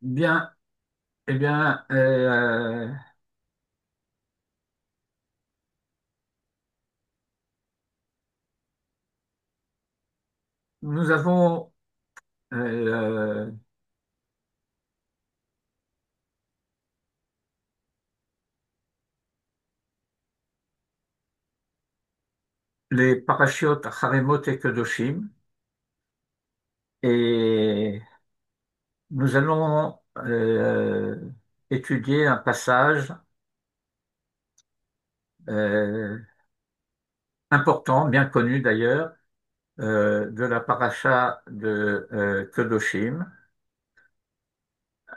Bien, eh bien, nous avons euh, les parachiotes Haremot et Kedoshim et nous allons étudier un passage euh, important, bien connu d'ailleurs, de la paracha de Kedoshim.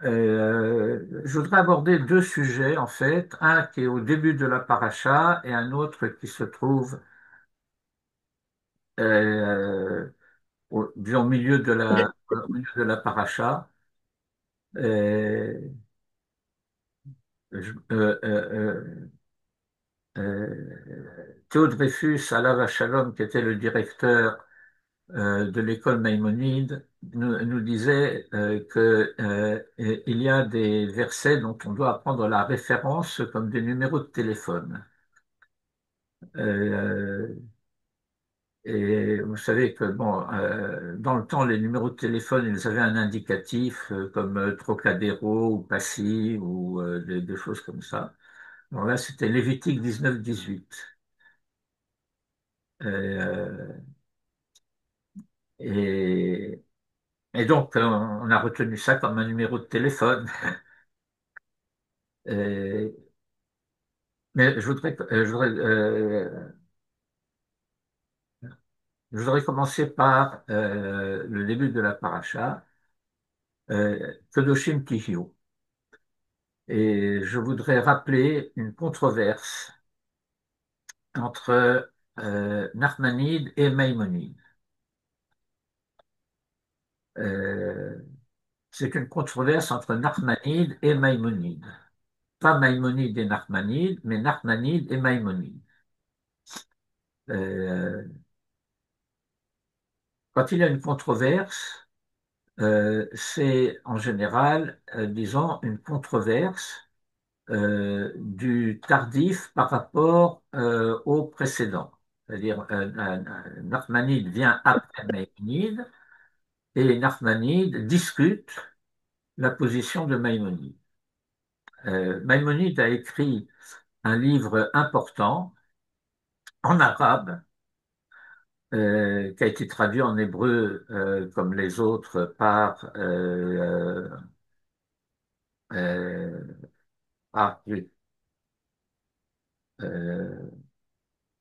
Je voudrais aborder deux sujets en fait, un qui est au début de la paracha et un autre qui se trouve disons, au milieu de la paracha. Euh, je- euh, euh, Théo Dreyfus, alav Shalom, qui était le directeur de l'école Maïmonide, nous disait il y a des versets dont on doit apprendre la référence comme des numéros de téléphone. Euh, Et vous savez que bon, dans le temps, les numéros de téléphone, ils avaient un indicatif comme Trocadéro ou Passy ou des choses comme ça. Alors là, c'était Lévitique 19-18. Euh, et, et donc, on a retenu ça comme un numéro de téléphone. Euh, mais je voudrais commencer par le début de la paracha, Kedoshim Tihyu. Et je voudrais rappeler une controverse entre Nachmanide et Maïmonide. Euh, c'est une controverse entre Nachmanide et Maïmonide. Pas Maïmonide et Nachmanide, mais Nachmanide et Maïmonide. Euh, Quand il y a une controverse, c'est en général, disons, une controverse du tardif par rapport au précédent. C'est-à-dire, Nachmanide vient après Maïmonide et Nachmanide discute la position de Maïmonide. Maïmonide a écrit un livre important en arabe qui a été traduit en hébreu comme les autres par zut, euh,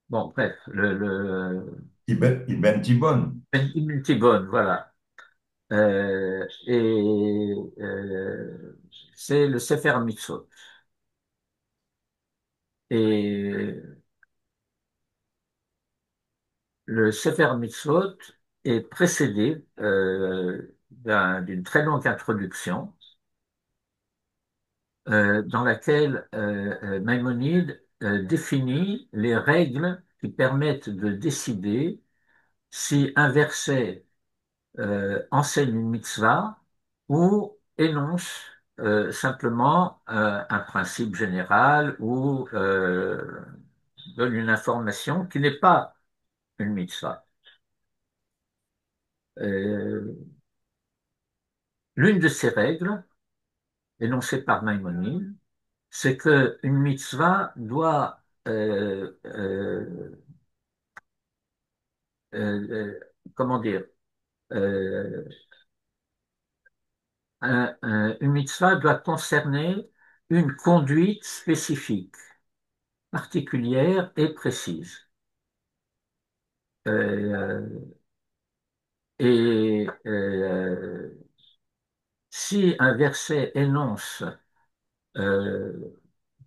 bon bref Ibn Tibbon. Ibn Tibbon, voilà. Et c'est le Sefer Mitzvot. Et le Sefer Mitzvot est précédé d'une très longue introduction dans laquelle Maïmonide définit les règles qui permettent de décider si un verset enseigne une mitzvah ou énonce simplement un principe général ou donne une information qui n'est pas une mitzvah. Euh, L'une de ces règles, énoncée par Maïmonide, c'est qu'une mitzvah doit, comment dire, euh, une mitzvah doit concerner une conduite spécifique, particulière et précise. Euh, si un verset énonce euh,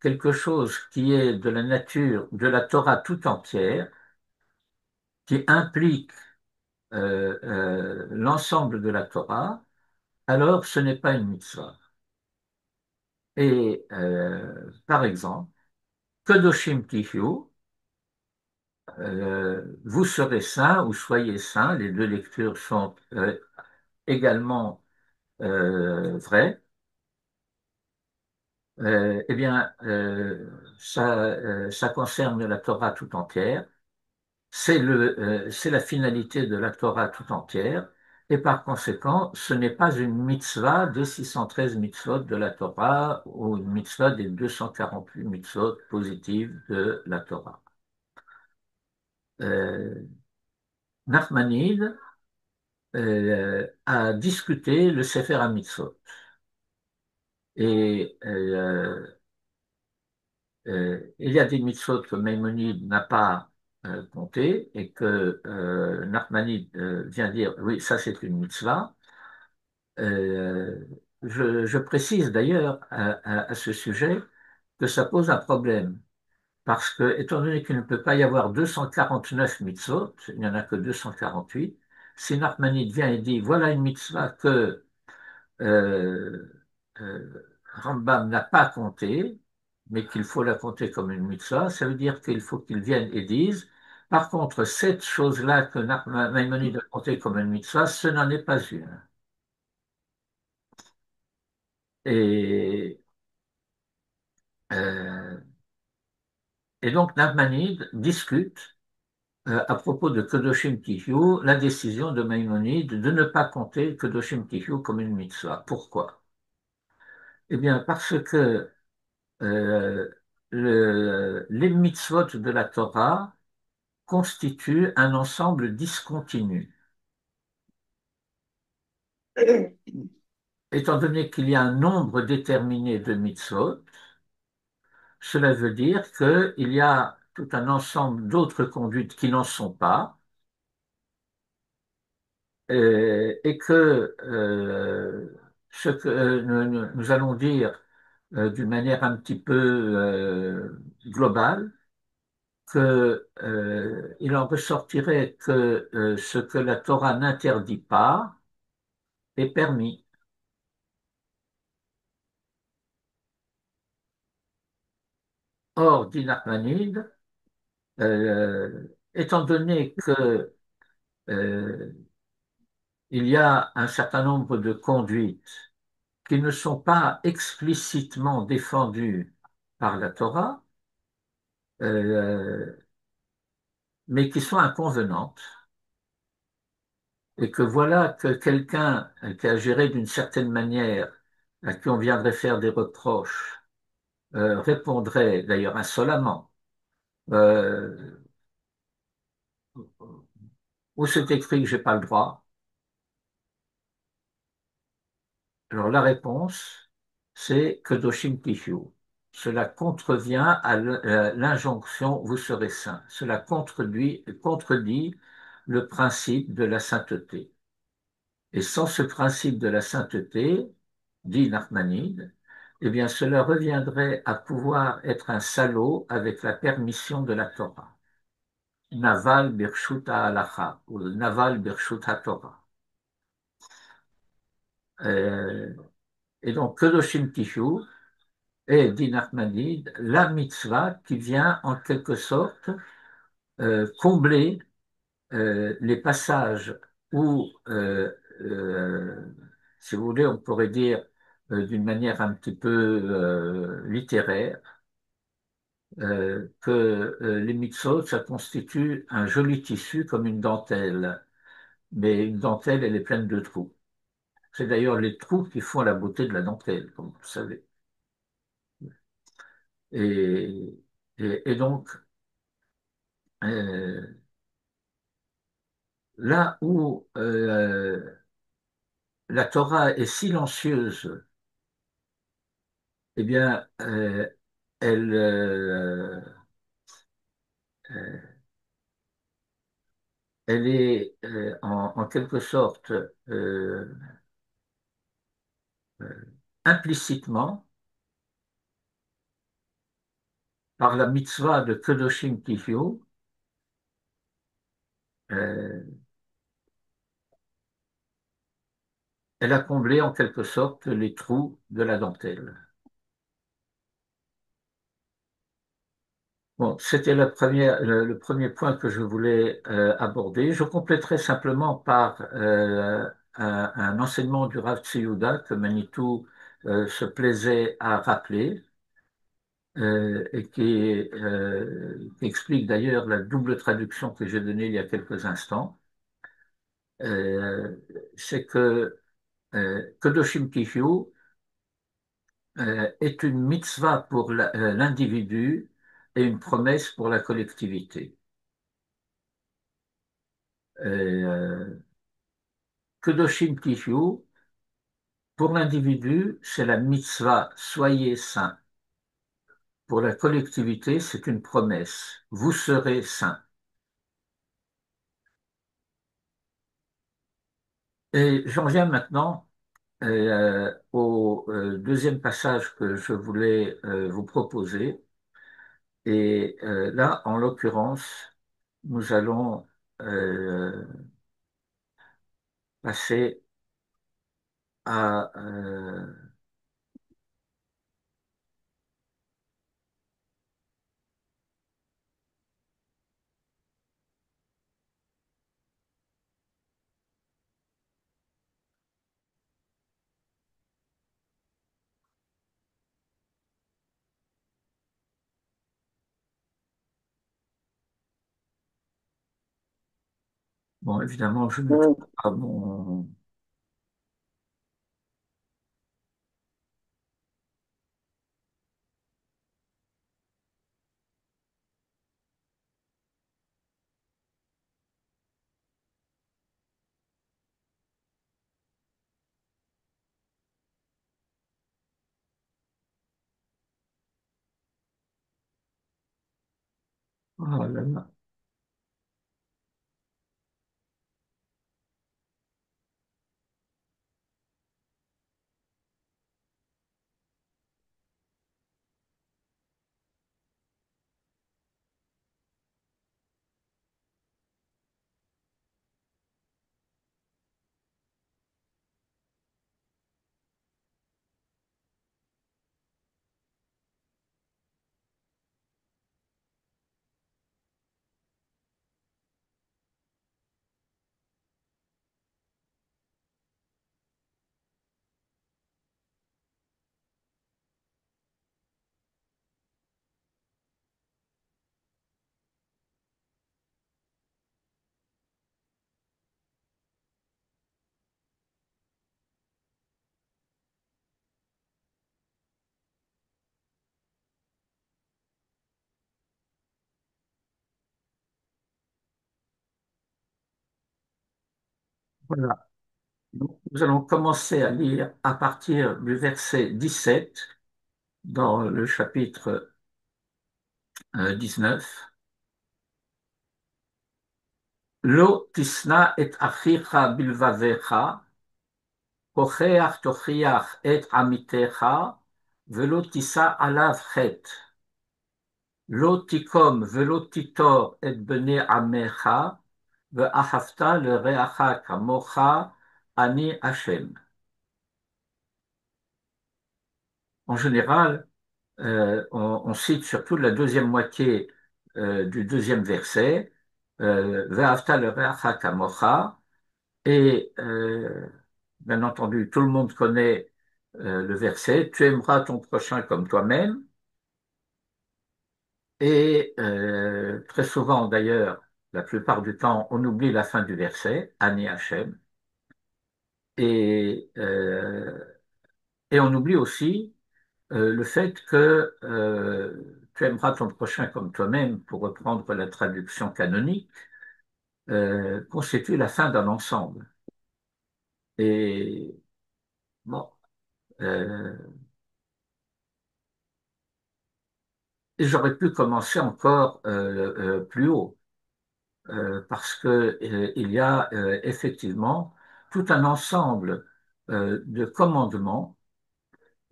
quelque chose qui est de la nature de la Torah tout entière, qui implique l'ensemble de la Torah, alors ce n'est pas une mitzvah. Et par exemple, Kedoshim Tihyu, vous serez saints ou soyez saints, les deux lectures sont également vraies. Eh bien, ça concerne la Torah tout entière. C'est la finalité de la Torah tout entière. Et par conséquent, ce n'est pas une mitzvah des 613 mitzvot de la Torah ou une mitzvah des 248 mitzvot positives de la Torah. Euh, Nachmanide a discuté le Sefer HaMitzvot. Et il y a des mitzvot que Maïmonide n'a pas compté et que Nachmanide vient dire, oui, ça c'est une mitzvah. Euh, je précise d'ailleurs à ce sujet que ça pose un problème. Parce que, étant donné qu'il ne peut pas y avoir 249 mitzvot, il n'y en a que 248, si Nachmanide vient et dit, voilà une mitzvah que euh, Rambam n'a pas compté, mais qu'il faut la compter comme une mitzvah, ça veut dire qu'il faut qu'il vienne et dise, par contre, cette chose-là que Maïmonide a comptée comme une mitzvah, ce n'en est pas une. Et, euh, et donc, Nachmanide discute à propos de Kedoshim Tihyu la décision de Maïmonide de ne pas compter Kedoshim Tihyu comme une mitzvah. Pourquoi? Eh bien, parce que euh, les mitzvot de la Torah constituent un ensemble discontinu. Étant donné qu'il y a un nombre déterminé de mitzvot, cela veut dire qu'il y a tout un ensemble d'autres conduites qui n'en sont pas, et que ce que nous allons dire d'une manière un petit peu globale, que, il en ressortirait que ce que la Torah n'interdit pas est permis. Or, dit Nachmanide, étant donné que euh, il y a un certain nombre de conduites qui ne sont pas explicitement défendues par la Torah, euh, mais qui sont inconvenantes, et que voilà que quelqu'un qui a géré d'une certaine manière, à qui on viendrait faire des reproches, répondrait d'ailleurs insolemment, euh, où c'est écrit que j'ai pas le droit. Alors la réponse, c'est que Doshim Tishu. Cela contrevient à l'injonction vous serez saint. Cela contredit le principe de la sainteté. Et sans ce principe de la sainteté, dit Nachmanide, eh bien cela reviendrait à pouvoir être un salaud avec la permission de la Torah. Naval Birshut Halacha ou Naval Birshut Torah. Euh, et donc Kedoshim Tishu est, dit Nachmanide, la mitzvah qui vient en quelque sorte combler les passages où, si vous voulez, on pourrait dire d'une manière un petit peu littéraire, que les mitzvot, ça constitue un joli tissu comme une dentelle. Mais une dentelle, elle est pleine de trous. C'est d'ailleurs les trous qui font la beauté de la dentelle, comme vous le savez. Et, et donc, euh, là où la Torah est silencieuse, eh bien, elle, euh, elle est en quelque sorte implicitement par la mitzvah de Kedoshim Tihyu, euh, elle a comblé en quelque sorte les trous de la dentelle. Bon, c'était le premier point que je voulais aborder. Je compléterai simplement par un enseignement du Rav Tziyuda que Manitou se plaisait à rappeler. et qui explique d'ailleurs la double traduction que j'ai donnée il y a quelques instants. Euh, c'est que Kedoshim Kihu est une mitzvah pour l'individu et une promesse pour la collectivité. Kedoshim Tihu, pour l'individu, c'est la mitzvah, soyez saints. Pour la collectivité, c'est une promesse, vous serez saints. Et j'en viens maintenant au deuxième passage que je voulais vous proposer. Et là, en l'occurrence, nous allons passer à bon, évidemment, je ne trouve pas mon... Oh là là. Voilà. Donc, nous allons commencer à lire à partir du verset 17 dans le chapitre 19. Lo tisna et achicha bilvavecha, kocheach tochiach et amitecha, velo tisa alav chet. Lo tikom velo titor et bene amecha, ve'ahavta le reacha kamocha, ani Hashem. En général, on cite surtout la deuxième moitié du deuxième verset, Ve'afta l'oreacha kamocha, et bien entendu, tout le monde connaît le verset, tu aimeras ton prochain comme toi-même, et très souvent d'ailleurs, la plupart du temps, on oublie la fin du verset, Ani Hashem, et, euh, et on oublie aussi le fait que tu aimeras ton prochain comme toi-même, pour reprendre la traduction canonique, constitue la fin d'un ensemble. Et bon, euh, et j'aurais pu commencer encore plus haut, parce que il y a effectivement tout un ensemble de commandements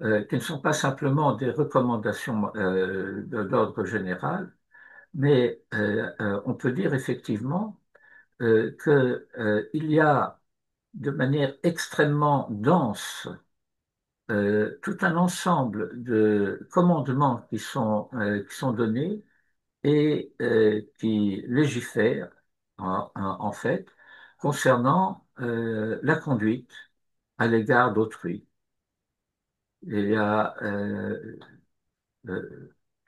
qui ne sont pas simplement des recommandations d'ordre général, mais on peut dire effectivement qu'il y a de manière extrêmement dense tout un ensemble de commandements qui sont donnés et qui légifèrent en fait concernant la conduite à l'égard d'autrui. Il y a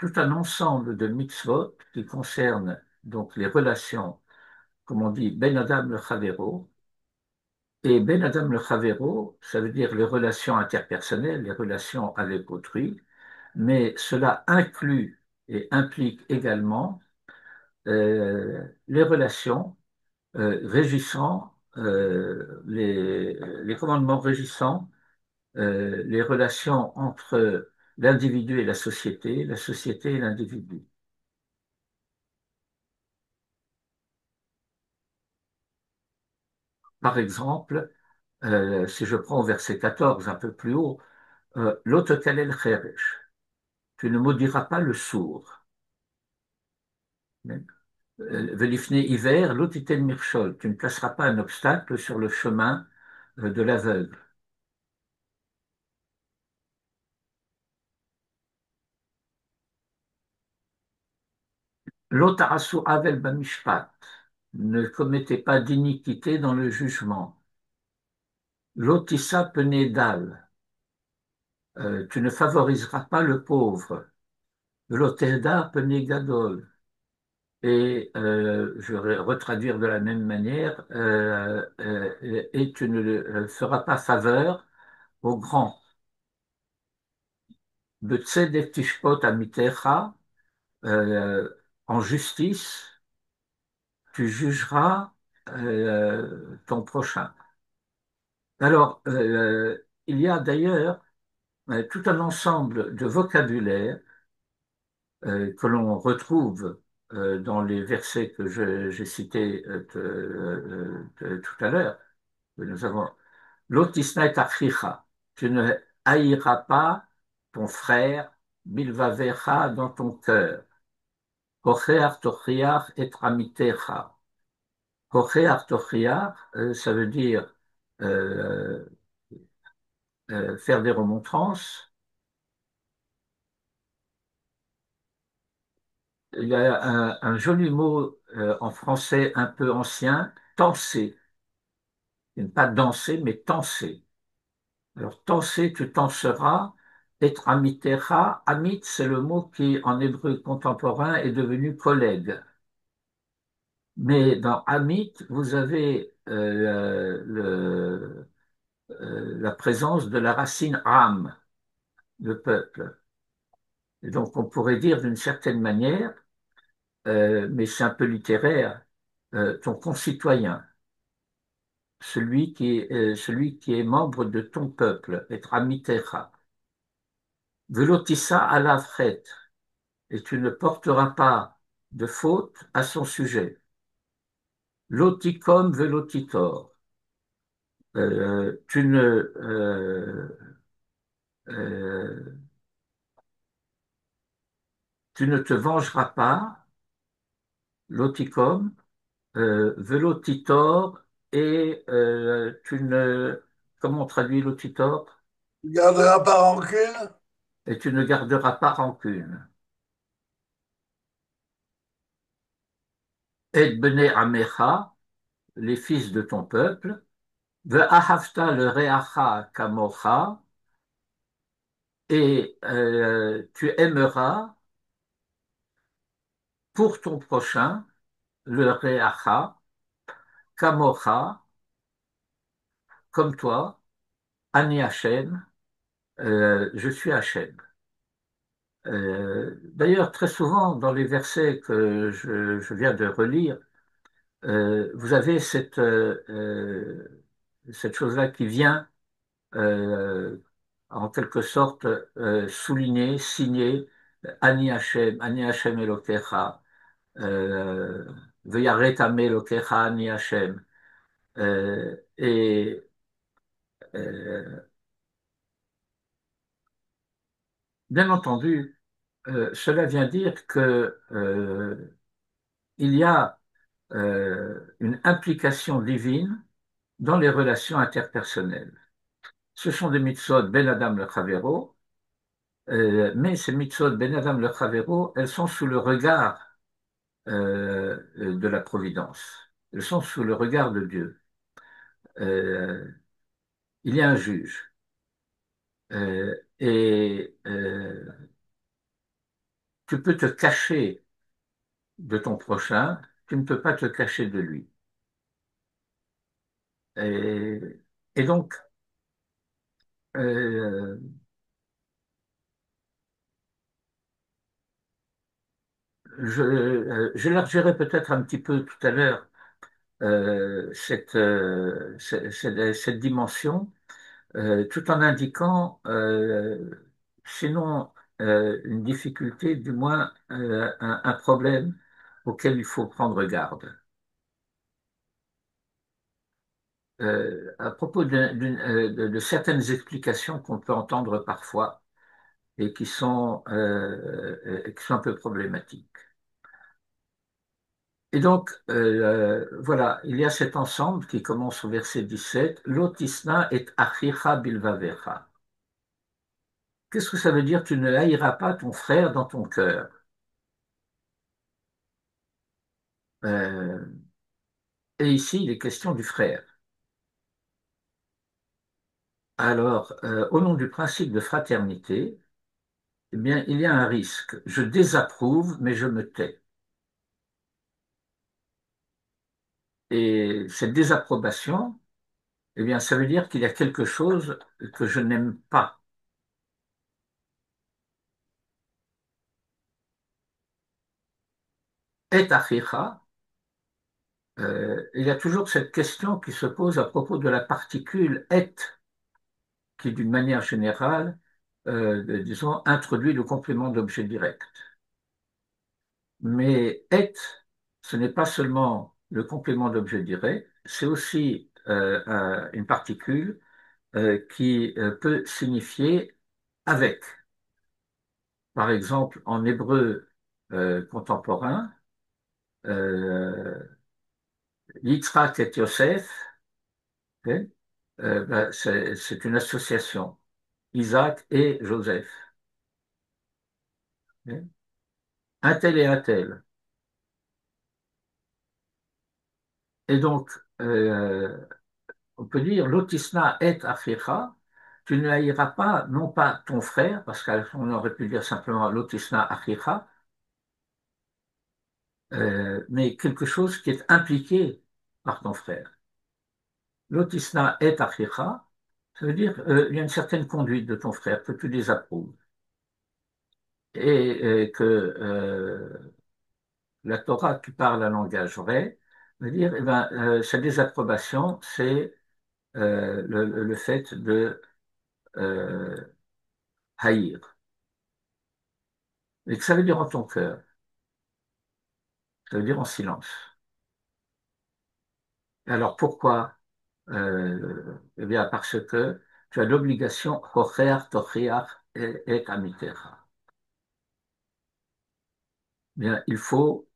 tout un ensemble de mitzvot qui concernent donc les relations, comme on dit, Ben Adam le Chavero. Et Ben Adam le Chavero, ça veut dire les relations interpersonnelles, les relations avec autrui, mais cela inclut et implique également les relations régissant les commandements régissant les relations entre l'individu et la société et l'individu. Par exemple, si je prends au verset 14 un peu plus haut, l'autre kalel cheresh, tu ne maudiras pas le sourd. Velifne hiver, l'otitel mirchol, tu ne placeras pas un obstacle sur le chemin de l'aveugle. L'otarasu avel bamishpat, ne commettez pas d'iniquité dans le jugement. L'otissa penedal, tu ne favoriseras pas le pauvre. L'oteda penegadol, et je vais retraduire de la même manière, et tu ne feras pas faveur au grand. Betzedek tishpot amitecha, euh, en justice, tu jugeras ton prochain. Alors, il y a d'ailleurs tout un ensemble de vocabulaire que l'on retrouve dans les versets que j'ai cités tout à l'heure. Nous avons Lotisna et achicha, tu ne haïras pas ton frère, bilvavecha dans ton cœur. Hochear tochiach et amitecha. Hochear tochiach, ça veut dire euh, faire des remontrances. Il y a un joli mot en français un peu ancien, tancer. Pas danser, mais tancer. Alors, tancer, tu tanceras. Être amitera. Amit, c'est le mot qui, en hébreu contemporain, est devenu collègue. Mais dans amit, vous avez la présence de la racine am, le peuple. Et donc, on pourrait dire d'une certaine manière, mais c'est un peu littéraire, ton concitoyen, celui qui est membre de ton peuple, être amitera. Velotissa à la fret, et tu ne porteras pas de faute à son sujet. Loticum velotitor, tu ne euh, tu ne te vengeras pas, loticum, velotitor, et tu ne, comment on traduit lotitor? Tu garderas pas rancune? Et tu ne garderas pas rancune. Et bene amecha, les fils de ton peuple, ve'ahavta le reacha kamocha, et tu aimeras pour ton prochain le reacha kamocha, comme toi, ani Hachem, je suis Hachem. D'ailleurs, très souvent, dans les versets que je viens de relire, vous avez cette chose-là qui vient euh, en quelque sorte souligner, signer Ani Hashem Elokecha, euh, Ve'yaret Ame Elokecha Ani Hashem. Et euh, bien entendu, cela vient dire que il y a une implication divine dans les relations interpersonnelles. Ce sont des mitzvot Ben Adam le Chavero, mais ces mitzvot Ben Adam le Chavero, elles sont sous le regard de la providence. Elles sont sous le regard de Dieu. Euh, il y a un juge. Et tu peux te cacher de ton prochain, tu ne peux pas te cacher de lui. Et, et donc, euh, j'élargirai peut-être un petit peu tout à l'heure cette dimension, tout en indiquant, sinon une difficulté, du moins un problème auquel il faut prendre garde. À propos de certaines explications qu'on peut entendre parfois et qui sont un peu problématiques. Et donc, voilà, il y a cet ensemble qui commence au verset 17, Lotisna et achicha bilvavecha. Qu'est-ce que ça veut dire? Tu ne haïras pas ton frère dans ton cœur. Euh, et ici, il est question du frère. Alors, au nom du principe de fraternité, eh bien, il y a un risque. Je désapprouve, mais je me tais. Et cette désapprobation, eh bien, ça veut dire qu'il y a quelque chose que je n'aime pas. Et achicha, il y a toujours cette question qui se pose à propos de la particule et, qui, d'une manière générale, disons, introduit le complément d'objet direct. Mais et, ce n'est pas seulement le complément d'objet direct, c'est aussi une particule qui peut signifier avec. Par exemple, en hébreu contemporain, euh, Yitzhak et Yosef, ok, ben, c'est une association. Isaac et Joseph, ok, un tel et un tel. Et donc, on peut dire, Lotisna et Achicha, tu ne haïras pas, non pas ton frère, parce qu'on aurait pu dire simplement Lotisna Achicha, mais quelque chose qui est impliqué par ton frère. Lotisna et Achicha, ça veut dire il y a une certaine conduite de ton frère que tu désapprouves. Et que la Torah qui parle un langage vrai veut dire, eh ben, sa désapprobation, c'est le fait de euh, haïr. Et que ça veut dire en ton cœur, ça veut dire en silence. Alors pourquoi? Eh bien, parce que tu as l'obligation, hocher, tochiach et amitera. Bien, il faut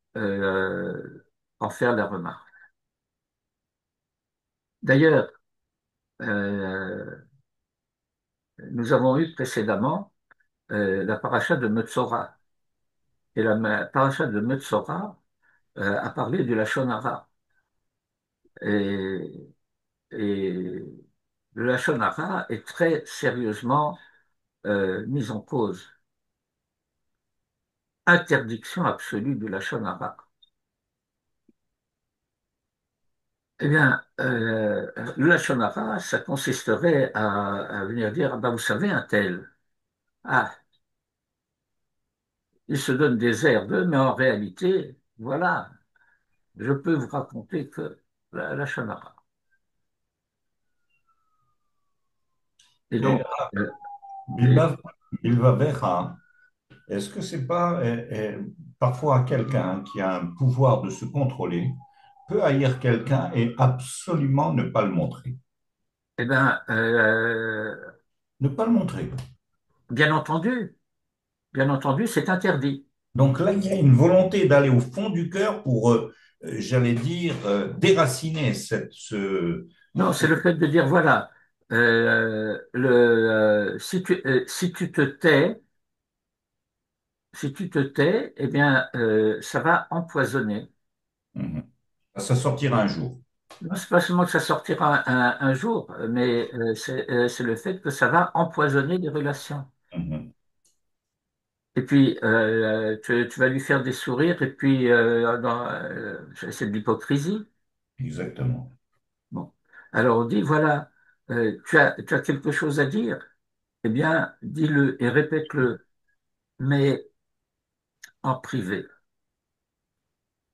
en faire la remarque. D'ailleurs, euh, nous avons eu précédemment la paracha de Metzora. Et la paracha de Metzora a parlé du Lachon Hara. Et, et le Lachon Hara est très sérieusement mis en cause. Interdiction absolue du Lachon Hara. Eh bien, le Lachon Hara, ça consisterait à venir dire, ah ben, vous savez, un tel, ah, il se donne des airs d'eux, mais en réalité, voilà, je peux vous raconter que la Shonara. Et Et donc, oui, Bilba, Bilvavecha, est-ce que c'est pas parfois quelqu'un qui a un pouvoir de se contrôler peut haïr quelqu'un et absolument ne pas le montrer? eh bien, Ne pas le montrer. bien bien entendu, c'est interdit. Donc là, il y a une volonté d'aller au fond du cœur pour, j'allais dire, déraciner Non, c'est le fait de dire, voilà, si tu te tais, si tu te tais, eh bien, ça va empoisonner. Mhm. Ça sortira un jour. Non, c'est pas seulement que ça sortira un jour, mais c'est le fait que ça va empoisonner les relations. Mhm. Et puis, tu vas lui faire des sourires, et puis, c'est de l'hypocrisie. Exactement. Bon. Alors, on dit, voilà, tu as quelque chose à dire, eh bien, dis-le et répète-le, mais en privé.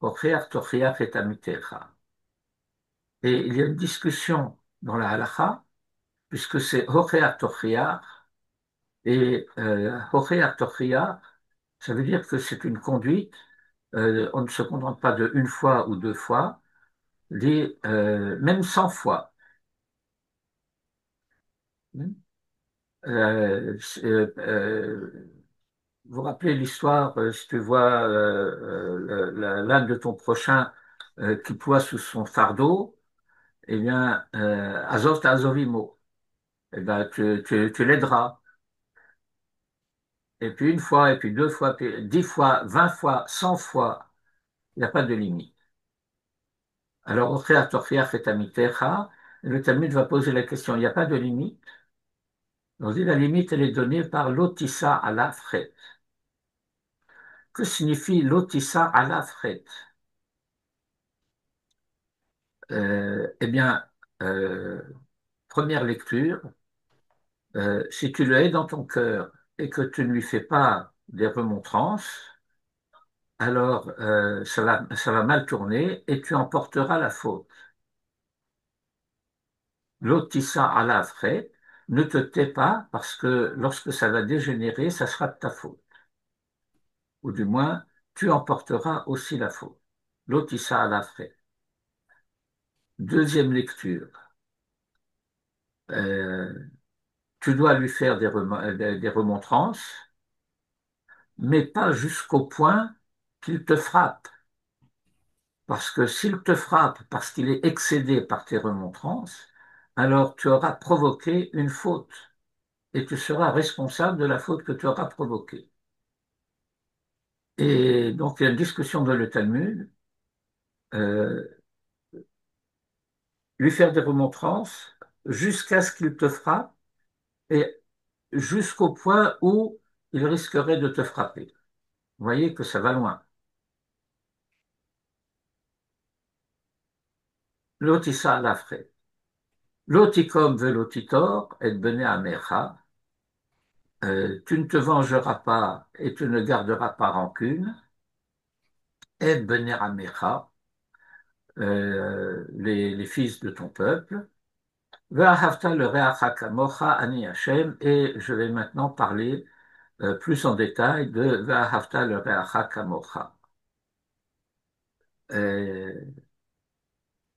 Ocheach tocheach et amitecha. Et il y a une discussion dans la halakha, puisque c'est Ocheach tocheach, et Ocheach tocheach, ça veut dire que c'est une conduite, on ne se contente pas de une fois ou deux fois, même 100 fois. Vous vous rappelez l'histoire, si tu vois l'âne de ton prochain qui ploie sous son fardeau, eh bien, Azov ta Azovimo, eh bien, tu l'aideras. Et puis une fois, et puis deux fois, puis 10 fois, 20 fois, 100 fois, il n'y a pas de limite. Alors, Ochea Torchiach et Amitecha, le Talmud va poser la question, il n'y a pas de limite. On dit la limite, elle est donnée par l'otissa à la fret. Que signifie l'otissa à la fret? Eh bien, euh, première lecture, si tu le hais dans ton cœur et que tu ne lui fais pas des remontrances, alors ça va mal tourner et tu emporteras la faute. L'otissa à la fret, ne te tais pas parce que lorsque ça va dégénérer, ça sera de ta faute. Ou du moins, tu emporteras aussi la faute. L'otissa à la fret. Deuxième lecture. Euh, Tu dois lui faire des remontrances, mais pas jusqu'au point qu'il te frappe. Parce que s'il te frappe parce qu'il est excédé par tes remontrances, alors tu auras provoqué une faute et tu seras responsable de la faute que tu auras provoquée. Et donc il y a une discussion dans le Talmud, euh, lui faire des remontrances jusqu'à ce qu'il te frappe et jusqu'au point où il risquerait de te frapper. Vous voyez que ça va loin. Lotissa la frais. Loticom velotitor et bene amecha. Tu ne te vengeras pas et tu ne garderas pas rancune. Et bene amecha, les fils de ton peuple. Ve'ahavta le reacha kamocha ani Hashem. Et je vais maintenant parler plus en détail de Ve'ahavta le reacha kamocha.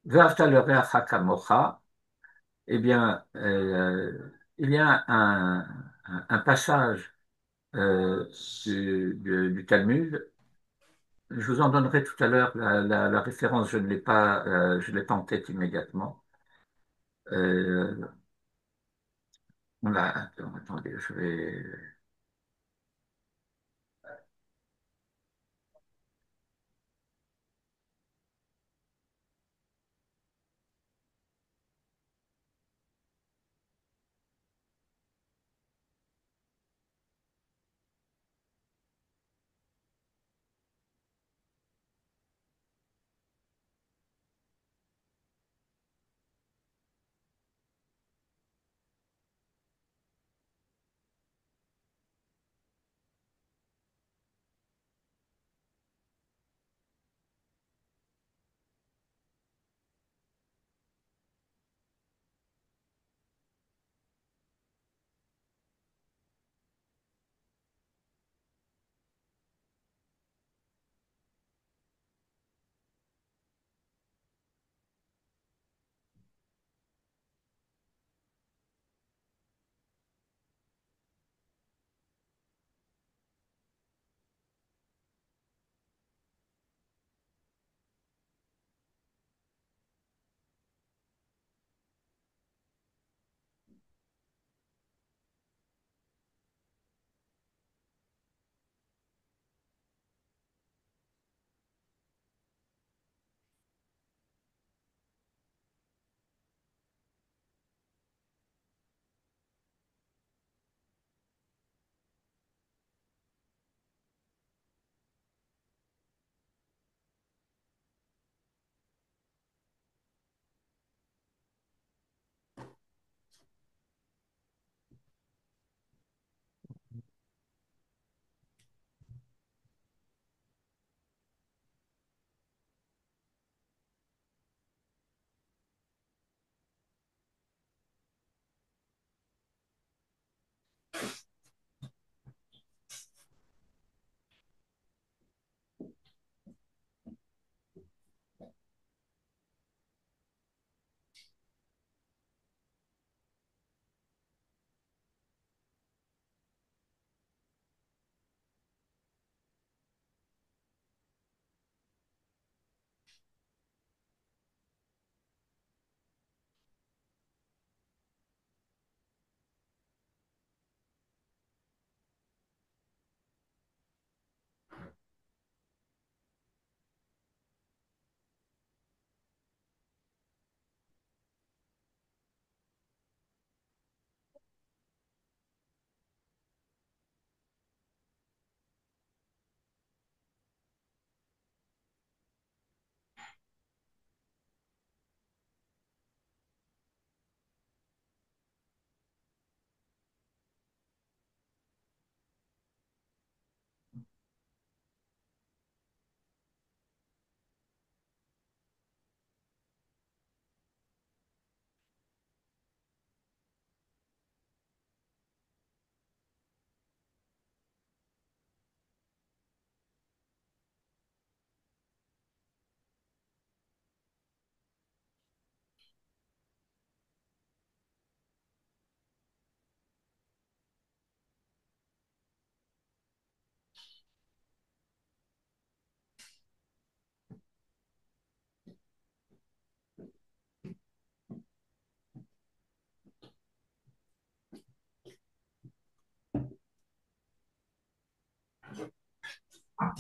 Ve'ahavta le reacha kamocha. Eh bien, il y a un passage euh, du Talmud. Je vous en donnerai tout à l'heure la référence, je ne l'ai pas en tête immédiatement. Euh, Attendez, je vais.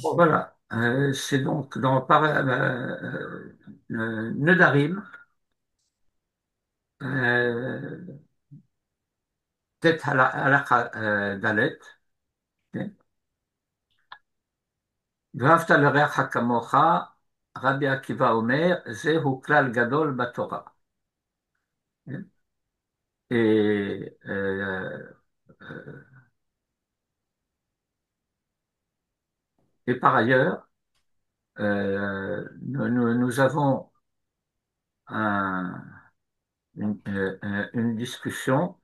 Bon, voilà. C'est donc dans Nedarim, euh, Tet Halakha Dalet, V'ahavta l'oreach kamocha, Rabbi Akiva Omer, Zehu klal gadol batorah. Et, euh, et par ailleurs, nous avons un- une discussion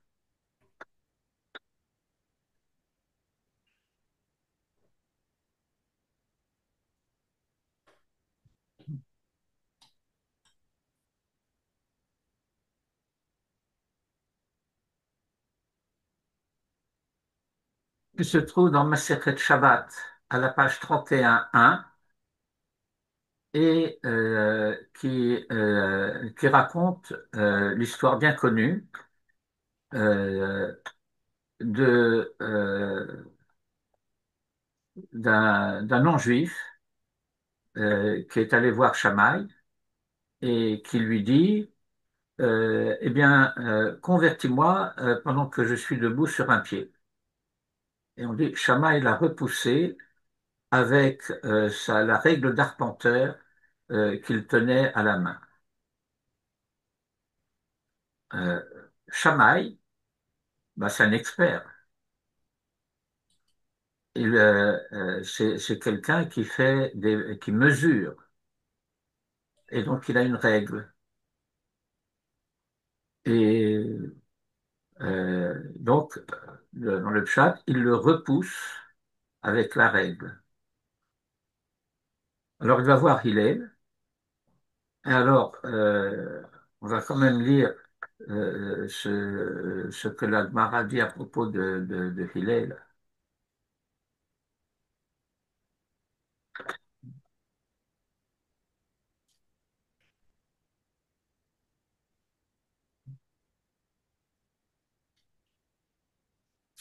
qui se trouve dans Masechet Shabbat à la page 31.1 et qui raconte l'histoire bien connue euh, d'un non-juif qui est allé voir Shammai et qui lui dit eh bien, convertis-moi pendant que je suis debout sur un pied. Et on dit Shammai l'a repoussé avec la règle d'arpenteur qu'il tenait à la main. Euh, Shammai, bah, c'est un expert. C'est quelqu'un qui mesure, et donc il a une règle. Et donc, dans le chat, il le repousse avec la règle. Alors, il va voir Hillel, et alors, on va quand même lire ce que la Gemara dit à propos de Hillel.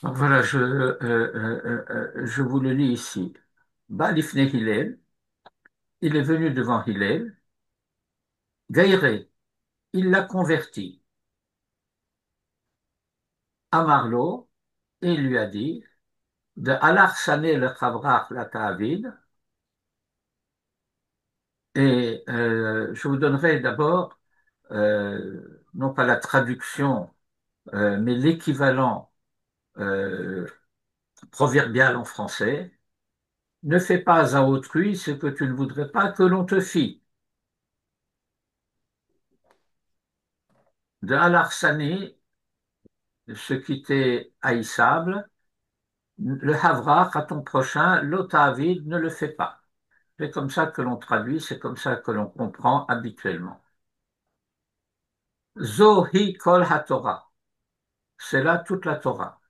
Donc voilà, je vous le lis ici. Balifne Hillel, il est venu devant Hillel, Gaïré, il l'a converti. Amarlo, et il lui a dit, de Alar Sané le Chavrach la Ta'avid, et je vous donnerai d'abord, non pas la traduction, mais l'équivalent proverbial en français. Ne fais pas à autrui ce que tu ne voudrais pas que l'on te fît. De Alar Sané, ce qui t'est haïssable, le Havrach à ton prochain, l'Otavid, ne le fais pas. C'est comme ça que l'on traduit, c'est comme ça que l'on comprend habituellement. Zohi kol haTorah, c'est là toute la Torah.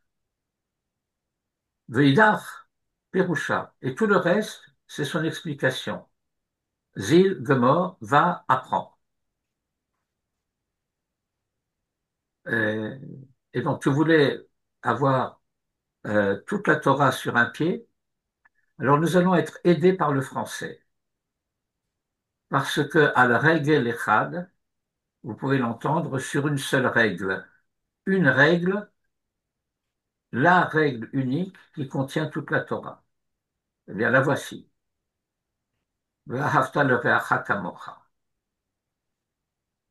Veidach, Perusha, et tout le reste, c'est son explication. Zil, Gemor, va, apprendre. Euh, Et donc, tu voulais avoir toute la Torah sur un pied, alors nous allons être aidés par le français. Parce que à la règle echad, vous pouvez l'entendre sur une seule règle. Une règle, la règle unique qui contient toute la Torah. Eh bien, la voici. Ve'ahavta l'oreacha kamocha.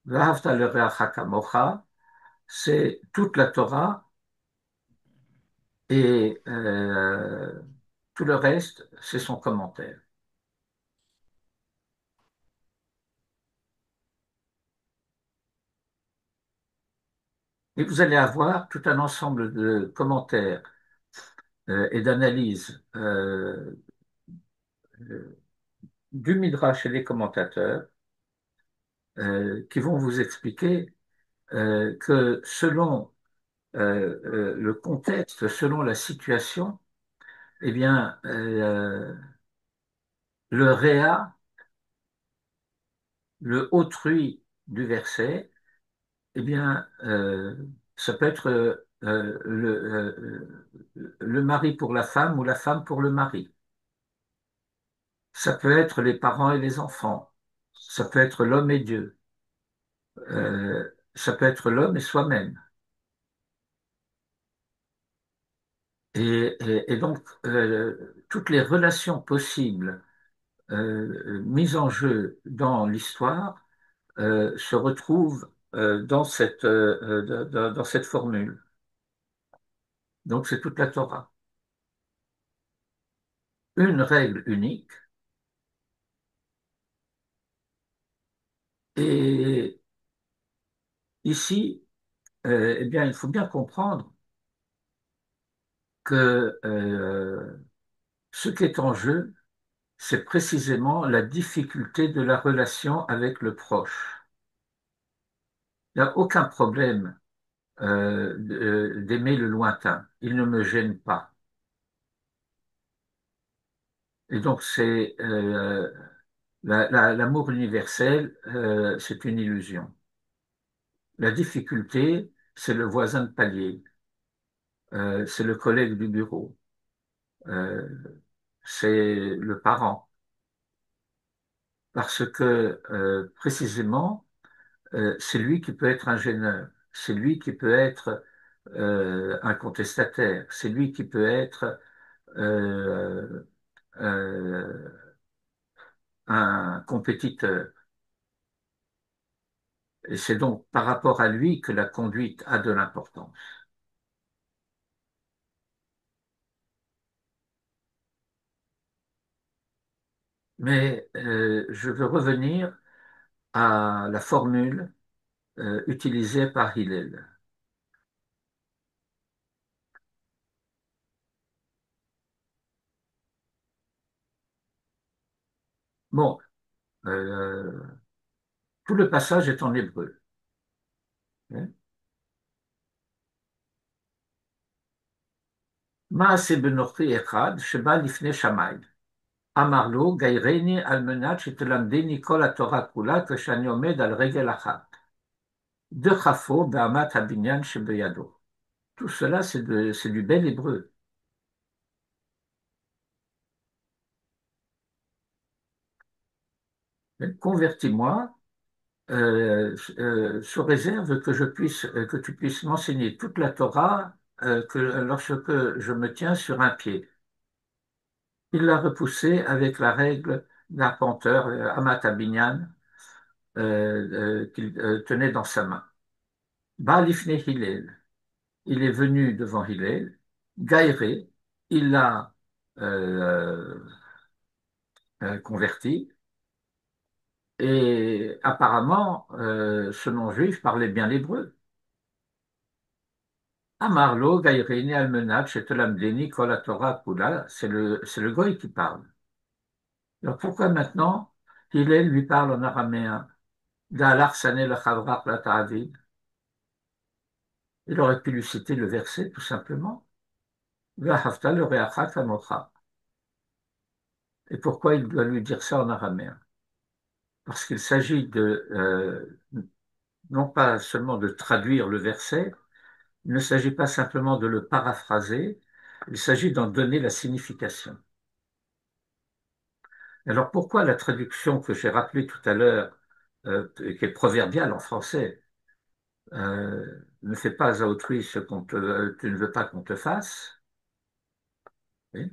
Ve'ahavta l'oreacha kamocha, c'est toute la Torah et tout le reste, c'est son commentaire. Et vous allez avoir tout un ensemble de commentaires et d'analyses du Midrash et des commentateurs qui vont vous expliquer que selon le contexte, selon la situation, eh bien, le réa, le autrui du verset, eh bien, ça peut être le mari pour la femme ou la femme pour le mari. Ça peut être les parents et les enfants. Ça peut être l'homme et Dieu. Ça peut être l'homme et soi-même. Et donc, toutes les relations possibles mises en jeu dans l'histoire se retrouvent dans cette formule. Donc, c'est toute la Torah. Une règle unique. Et ici, eh bien, il faut bien comprendre que ce qui est en jeu, c'est précisément la difficulté de la relation avec le proche. Il n'y a aucun problème d'aimer le lointain. Il ne me gêne pas. Et donc, c'est l'amour universel, c'est une illusion. La difficulté, c'est le voisin de palier, c'est le collègue du bureau, euh, c'est le parent. Parce que précisément, c'est lui qui peut être un gêneur, c'est lui qui peut être un contestataire, c'est lui qui peut être euh, euh, un compétiteur. Et c'est donc par rapport à lui que la conduite a de l'importance. Mais je veux revenir à la formule utilisée par Hillel. Bon, euh, tout le passage est en hébreu. Hein. מעשה בנוכרי אחד שבא לפני שמיים. אמר לו, גיירני על מנת שתלמדני כל התורה כולה כשאני עומד על רגל אחת. דחפו באמת הבניין שבידו. Tout cela, c'est du bel hébreu. Convertis-moi sous réserve que que tu puisses m'enseigner toute la Torah lorsque je me tiens sur un pied. Il l'a repoussé avec la règle d'arpenteur, Amat Abinyan, qu'il tenait dans sa main. Baalifne Hillel, il est venu devant Hillel, Gaïré, il l'a euh, converti, et apparemment, ce non-juif parlait bien l'hébreu. Amarlo, Gaïréni, Almenach, Shetelamdeni, Kol Torah, Kula, c'est le goy qui parle. Alors pourquoi maintenant Hillel lui parle en araméen? Da'alach Sané le Chavrak la Ta'avid. Il aurait pu lui citer le verset tout simplement. V'ahavta le re'acha kamocha. Et pourquoi il doit lui dire ça en araméen? Parce qu'il s'agit non pas seulement de traduire le verset, il ne s'agit pas simplement de le paraphraser, il s'agit d'en donner la signification. Alors pourquoi la traduction que j'ai rappelée tout à l'heure, qui est proverbiale en français, ne fais pas à autrui ce tu ne veux pas qu'on te fasse, oui,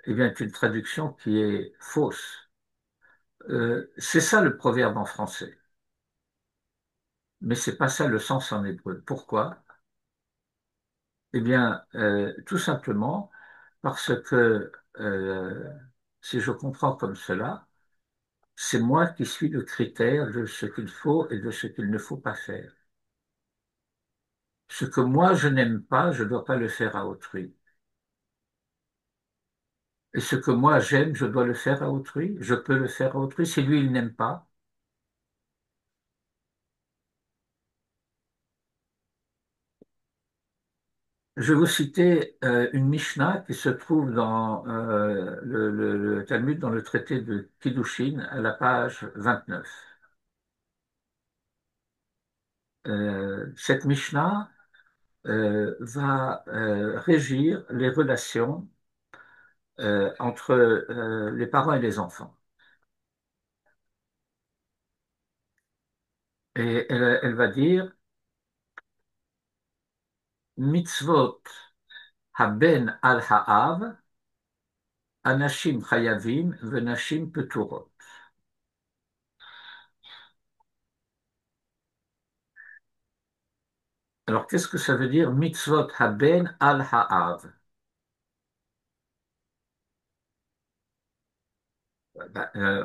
eh bien, c'est une traduction qui est fausse. C'est ça le proverbe en français, mais c'est pas ça le sens en hébreu. Pourquoi? Eh bien, tout simplement parce que si je comprends comme cela, c'est moi qui suis le critère de ce qu'il faut et de ce qu'il ne faut pas faire. Ce que moi je n'aime pas, je ne dois pas le faire à autrui. Et ce que moi j'aime, je dois le faire à autrui. Je peux le faire à autrui. Si lui, il n'aime pas. Je vais vous citer une Mishnah qui se trouve dans le Talmud, dans le traité de Kiddushin, à la page 29. Cette Mishnah va régir les relations entre les parents et les enfants. Et elle va dire mitzvot haben al ha'av, anashim chayavim venashim peturot. Alors, qu'est-ce que ça veut dire mitzvot haben al ha'av?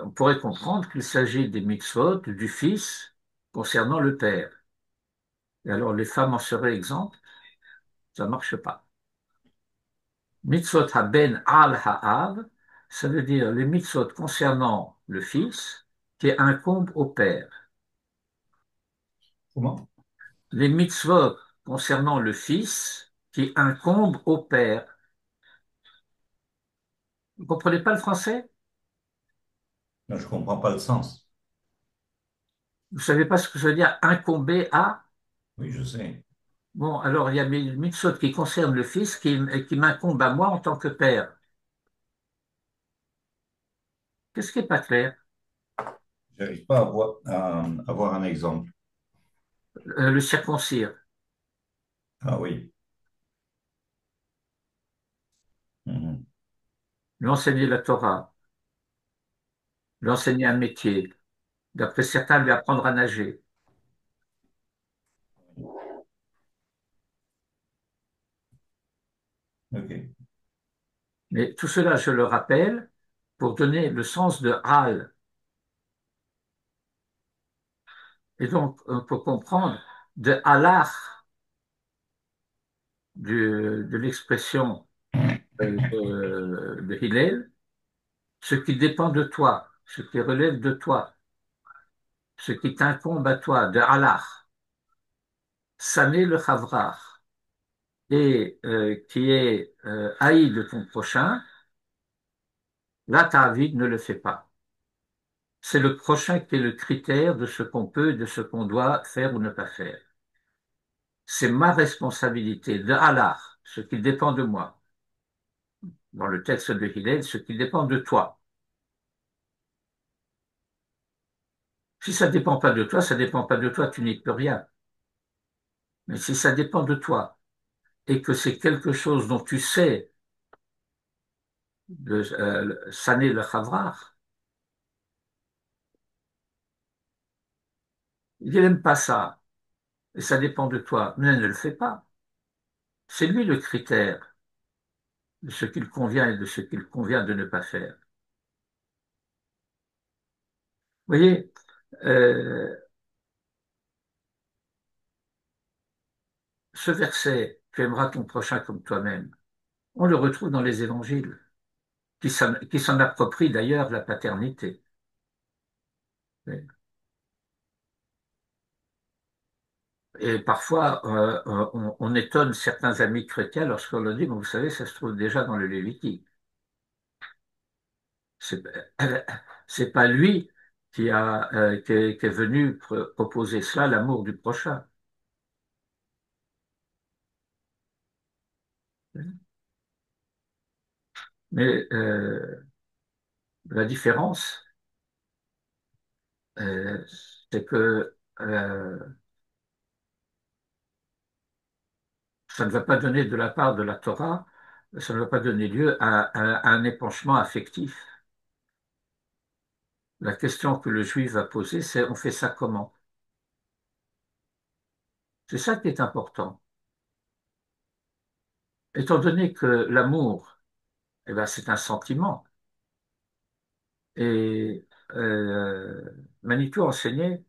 On pourrait comprendre qu'il s'agit des mitzvot du fils concernant le père. Et alors, les femmes en seraient exemptes? Ça ne marche pas. Mitzvot haben al ha'av, ça veut dire les mitzvot concernant le fils qui incombent au père. Comment? Les mitzvot concernant le fils qui incombent au père. Vous ne comprenez pas le français? Je ne comprends pas le sens. Vous ne savez pas ce que ça veut dire incomber à? Oui, je sais. Bon, alors il y a mes mitzvot qui concernent le fils qui m'incombent à moi en tant que père. Qu'est-ce qui n'est pas clair? J'arrive pas à avoir un exemple. Le circoncire, Ah oui. Mhm. lui enseigner la Torah, lui enseigner un métier, d'après certains, lui apprendre à nager. Ok. Mais tout cela, je le rappelle, pour donner le sens de Hal. Et donc, pour comprendre de halach, de l'expression de Hillel, ce qui dépend de toi, ce qui relève de toi, ce qui t'incombe à toi, de halach, sané le chavrach, et qui est haï de ton prochain, là, ta vie ne le fait pas. C'est le prochain qui est le critère de ce qu'on peut, de ce qu'on doit faire ou ne pas faire. C'est ma responsabilité de halach, ce qui dépend de moi. Dans le texte de Hillel, ce qui dépend de toi. Si ça ne dépend pas de toi, ça ne dépend pas de toi, tu n'y peux rien. Mais si ça dépend de toi et que c'est quelque chose dont tu sais de saner le chavrach, il n'aime pas ça et ça dépend de toi, mais ne le fais pas. C'est lui le critère de ce qu'il convient et de ce qu'il convient de ne pas faire. Vous voyez, euh, ce verset, tu aimeras ton prochain comme toi-même, on le retrouve dans les évangiles, qui s'en approprient d'ailleurs la paternité. Et parfois, on étonne certains amis chrétiens lorsqu'on leur dit, mais vous savez, ça se trouve déjà dans le Lévitique. C'est c'est pas lui qui est venu proposer cela, l'amour du prochain. Mais la différence, euh, c'est que ça ne va pas donner de la part de la Torah, ça ne va pas donner lieu à un épanchement affectif. La question que le juif va poser, c'est on fait ça comment? C'est ça qui est important. Étant donné que l'amour, eh ben, c'est un sentiment, et Manitou enseignait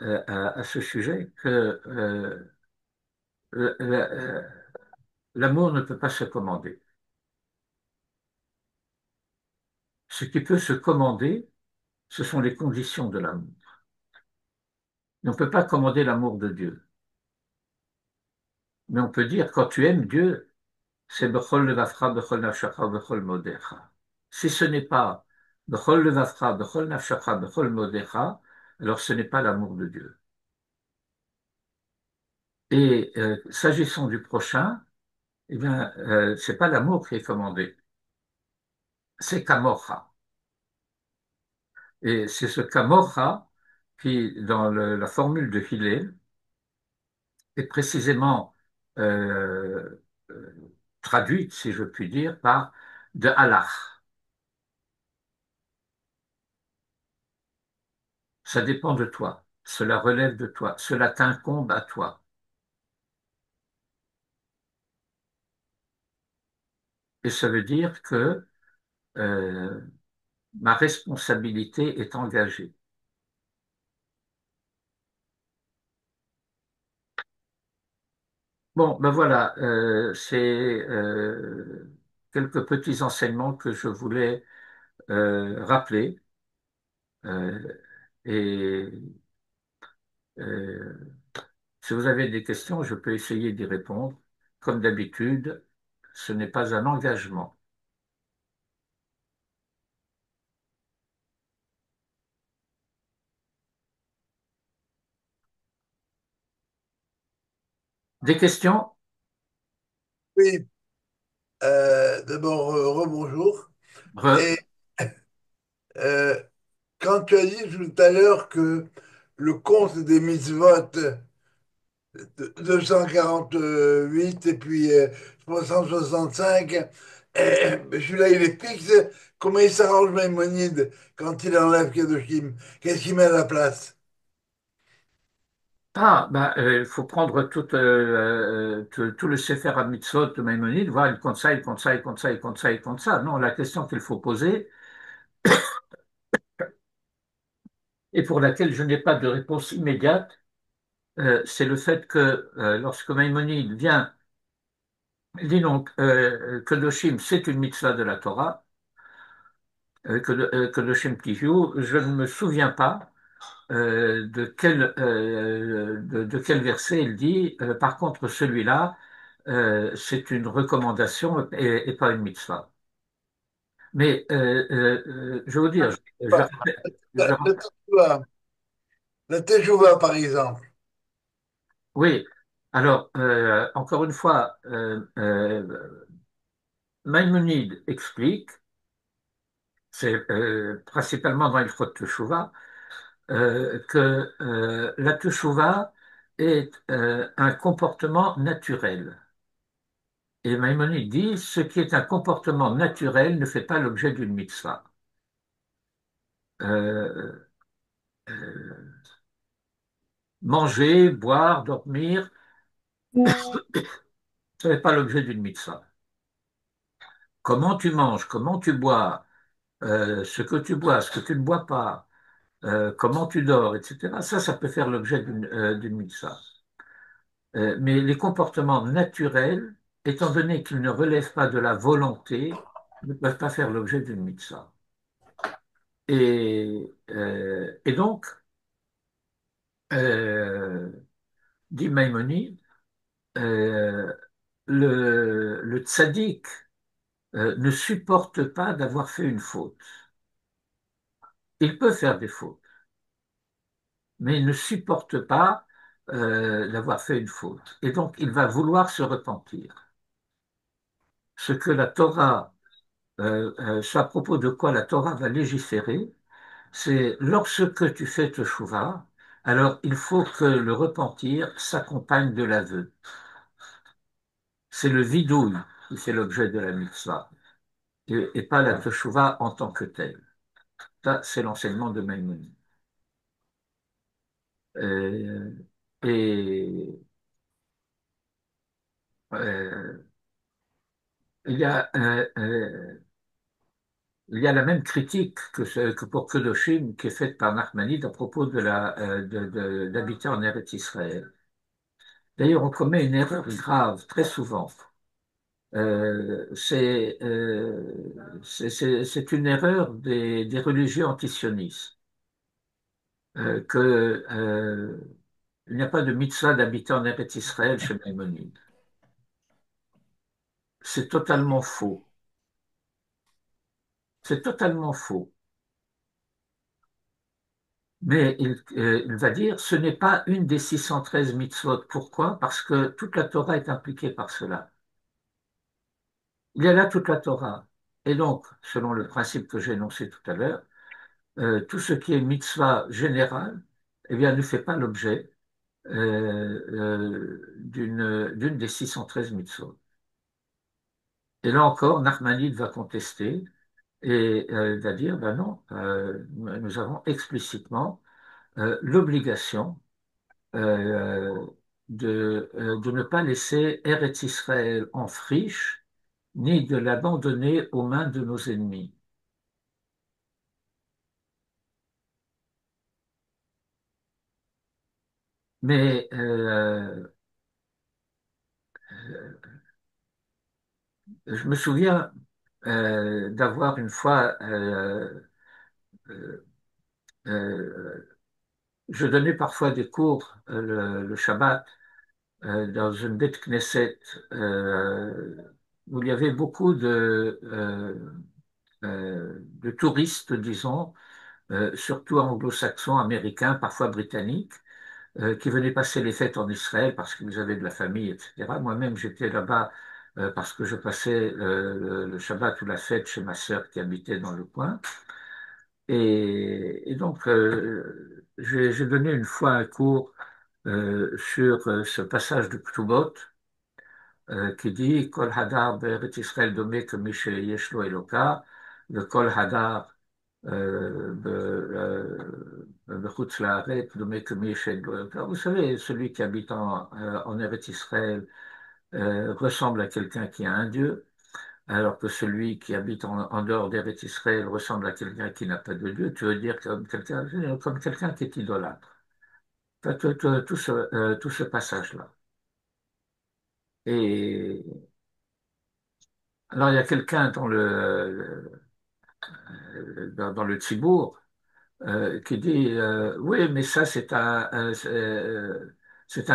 à ce sujet que l'amour ne peut pas se commander. Ce qui peut se commander, ce sont les conditions de l'amour. On ne peut pas commander l'amour de Dieu. Mais on peut dire, quand tu aimes Dieu, c'est Bechol levavcha, Bechol nafshacha, Bechol modecha. Si ce n'est pas Bechol levavcha, Bechol nafshacha, Bechol modecha, alors ce n'est pas l'amour de Dieu. Et s'agissant du prochain, eh bien, c'est pas l'amour qui est commandé. c'est Kamorra. Et c'est ce Kamorra qui, dans la formule de Hillel, est précisément euh, euh, traduite, si je puis dire, par de halach. Ça dépend de toi, cela relève de toi, cela t'incombe à toi. Et ça veut dire que euh, ma responsabilité est engagée. Bon, ben voilà, c'est quelques petits enseignements que je voulais rappeler. Euh, et euh, si vous avez des questions, je peux essayer d'y répondre. Comme d'habitude, ce n'est pas un engagement. Des questions? Oui, d'abord, rebonjour. Re- Et euh, quand tu as dit tout à l'heure que le compte des mitzvot 248 et puis 365, celui-là, il est fixe. Comment il s'arrange Maïmonide quand il enlève Kedoshim? Qu'est-ce qu'il met à la place? Ah, bah, il faut prendre tout le Sefer HaMitzvot de Maïmonide, voir, il compte ça, il compte ça, il compte ça, il compte ça, il compte ça. Non, la question qu'il faut poser, et pour laquelle je n'ai pas de réponse immédiate, c'est le fait que lorsque Maïmonide vient, il dit donc que Kedoshim, c'est une mitzvah de la Torah, Kedoshim Tihiyu, je ne me souviens pas de quel verset il dit, par contre, celui-là, c'est une recommandation et pas une mitzvah. Mais je veux dire, je- La, la Teshuvah, la Teshuvah, par exemple. oui. Alors, encore une fois, Maïmonide explique, c'est principalement dans Ilkhot Teshuvah, que la Teshuvah est un comportement naturel. Et Maïmonide dit, ce qui est un comportement naturel ne fait pas l'objet d'une mitzvah. Euh, euh, Manger, boire, dormir, ce n'est pas l'objet d'une mitzvah. Comment tu manges, comment tu bois, ce que tu bois, ce que tu ne bois pas, comment tu dors, etc. Ça peut faire l'objet d'une mitzvah. Mais les comportements naturels, étant donné qu'ils ne relèvent pas de la volonté, ne peuvent pas faire l'objet d'une mitzvah. Et donc, euh, dit Maïmonide, euh, le tzaddik ne supporte pas d'avoir fait une faute. Il peut faire des fautes, mais il ne supporte pas d'avoir fait une faute. Et donc, il va vouloir se repentir. Ce que la Torah, ce à propos de quoi la Torah va légiférer, c'est lorsque tu fais teshuva, alors il faut que le repentir s'accompagne de l'aveu. C'est le vidouille qui fait l'objet de la mitzvah, et pas la teshuva en tant que telle. Ça, c'est l'enseignement de Maïmonide. Euh, et euh, il y a, il y a la même critique que pour Kedoshim qui est faite par Nachmanide à propos d'habiter en Eretz Israël. D'ailleurs, on commet une erreur grave très souvent. C'est une erreur des religieux antisionistes, il n'y a pas de mitzvah d'habiter en Eretz Israël chez Maïmonide. C'est totalement faux. C'est totalement faux. Mais il va dire, ce n'est pas une des 613 mitzvot. Pourquoi? Parce que toute la Torah est impliquée par cela. Il y a là toute la Torah. Et donc, selon le principe que j'ai énoncé tout à l'heure, tout ce qui est mitzvah générale, eh bien, ne fait pas l'objet d'une des 613 mitzvot. Et là encore, Nachmanide va contester et va dire, ben non, nous avons explicitement l'obligation euh, de ne pas laisser Eretz Israël en friche, ni de l'abandonner aux mains de nos ennemis. Mais je me souviens d'avoir une fois, euh, euh, je donnais parfois des cours le Shabbat dans une bête Knesset où il y avait beaucoup de touristes, disons, surtout anglo-saxons, américains, parfois britanniques, qui venaient passer les fêtes en Israël parce qu'ils avaient de la famille, etc. Moi-même, j'étais là-bas parce que je passais le Shabbat ou la fête chez ma sœur qui habitait dans le coin. Et donc, j'ai donné une fois un cours sur ce passage de Ktubot qui dit Kol Hadar Be'eretz Israël domé que yesh lo Eloka, le Kol Hadar Bechutz La'aretz domé que yesh lo Eloka. Vous savez, celui qui habite en Eretz Israël ressemble à quelqu'un qui a un Dieu, alors que celui qui habite en dehors d'Eretz Israël ressemble à quelqu'un qui n'a pas de Dieu. Tu veux dire comme quelqu'un qui est idolâtre. Enfin, tout ce passage-là. Et alors, il y a quelqu'un dans le Tzibourg qui dit oui, mais ça, c'est un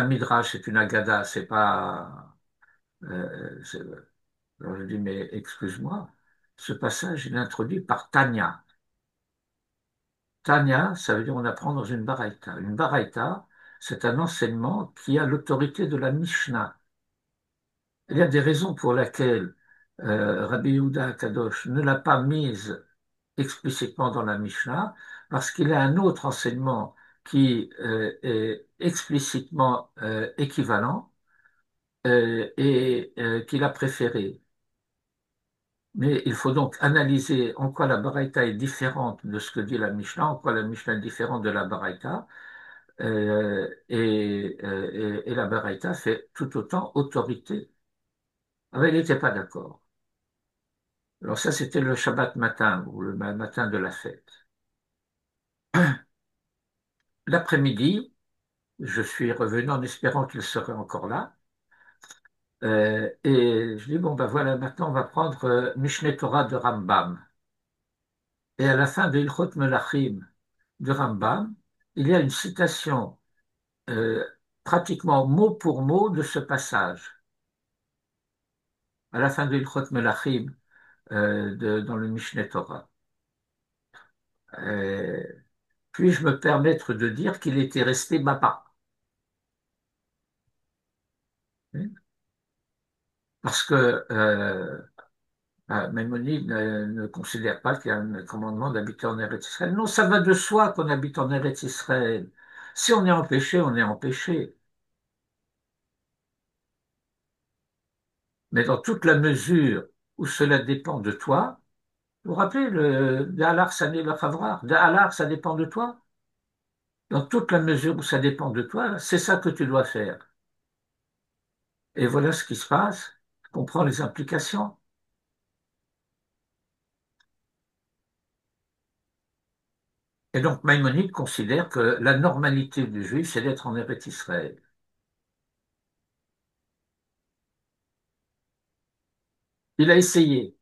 midrash, c'est une agada, c'est pas. Alors, je dis mais excuse-moi, ce passage, il est introduit par Tanya. Tanya, ça veut dire on apprend dans une baraïta. Une baraïta, c'est un enseignement qui a l'autorité de la Mishnah. Il y a des raisons pour lesquelles Rabbi Yehuda Kadosh ne l'a pas mise explicitement dans la Mishnah, parce qu'il y a un autre enseignement qui est explicitement équivalent et qu'il a préféré. Mais il faut donc analyser en quoi la Baraïta est différente de ce que dit la Mishnah, en quoi la Mishnah est différente de la Baraïta, et la Baraïta fait tout autant autorité. Ah, mais il n'était pas d'accord. Alors ça, c'était le Shabbat matin, ou le matin de la fête. L'après-midi, je suis revenu en espérant qu'il serait encore là. Et je dis, bon, ben voilà, maintenant on va prendre Mishneh Torah de Rambam. Et à la fin de Ilchot Melachim de Rambam, il y a une citation euh, pratiquement mot pour mot de ce passage. À la fin de Ilchot Melachim dans le Mishneh Torah. Euh, Puis-je me permettre de dire qu'il était resté Baba? Parce que Maïmonide ne considère pas qu'il y a un commandement d'habiter en Eretz Israël. Non, ça va de soi qu'on habite en Eretz Israël. Si on est empêché, on est empêché. Mais dans toute la mesure où cela dépend de toi, vous vous rappelez le D'Alar Sané Lafavrar, D'Alar, ça dépend de toi. Dans toute la mesure où ça dépend de toi, c'est ça que tu dois faire. Et voilà ce qui se passe. Je comprends les implications. Et donc Maïmonide considère que la normalité du juif, c'est d'être en Eretz Israël. Il a essayé.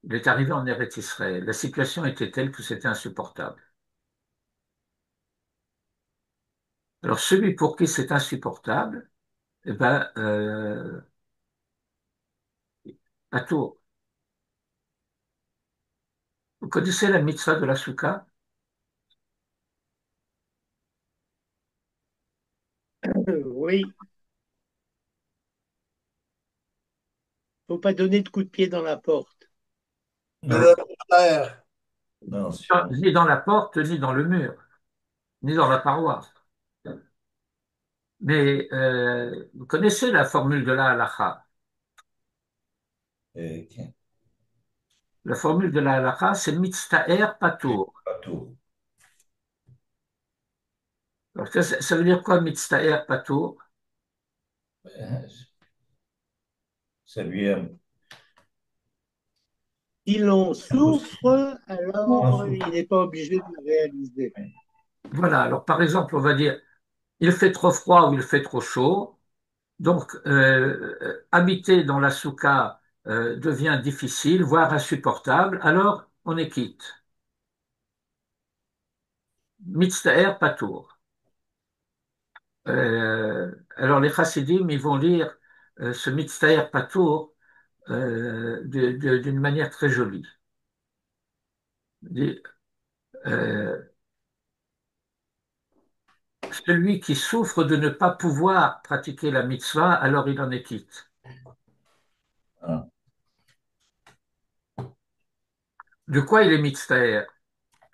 Il est arrivé en Eretz Israël. La situation était telle que c'était insupportable. Alors celui pour qui c'est insupportable, eh ben, à Tours. Vous connaissez la mitzvah de la souka? Oui, faut pas donner de coup de pied dans la porte. Madame Frère, Attention. Ni dans la porte, ni dans le mur, ni dans la paroi. Mais vous connaissez la formule de la halakha. Tiens, La formule de la halakha, c'est mitztaher patour. pas tout. Alors, ça veut dire quoi, mitztaher patour? Euh, Ça lui est Si l'on impossible. souffre, Sans alors souffle. il n'est pas obligé de le réaliser. Voilà. Alors, par exemple, on va dire, il fait trop froid ou il fait trop chaud. Donc, habiter dans la souka devient difficile, voire insupportable. Alors, on est quitte. Mitztaher patour. Alors, les chassidim, ils vont lire ce mitztaher patour d'une manière très jolie. Dit, euh, celui qui souffre de ne pas pouvoir pratiquer la mitzvah, alors il en est quitte. Ah, De quoi il est mitztaher?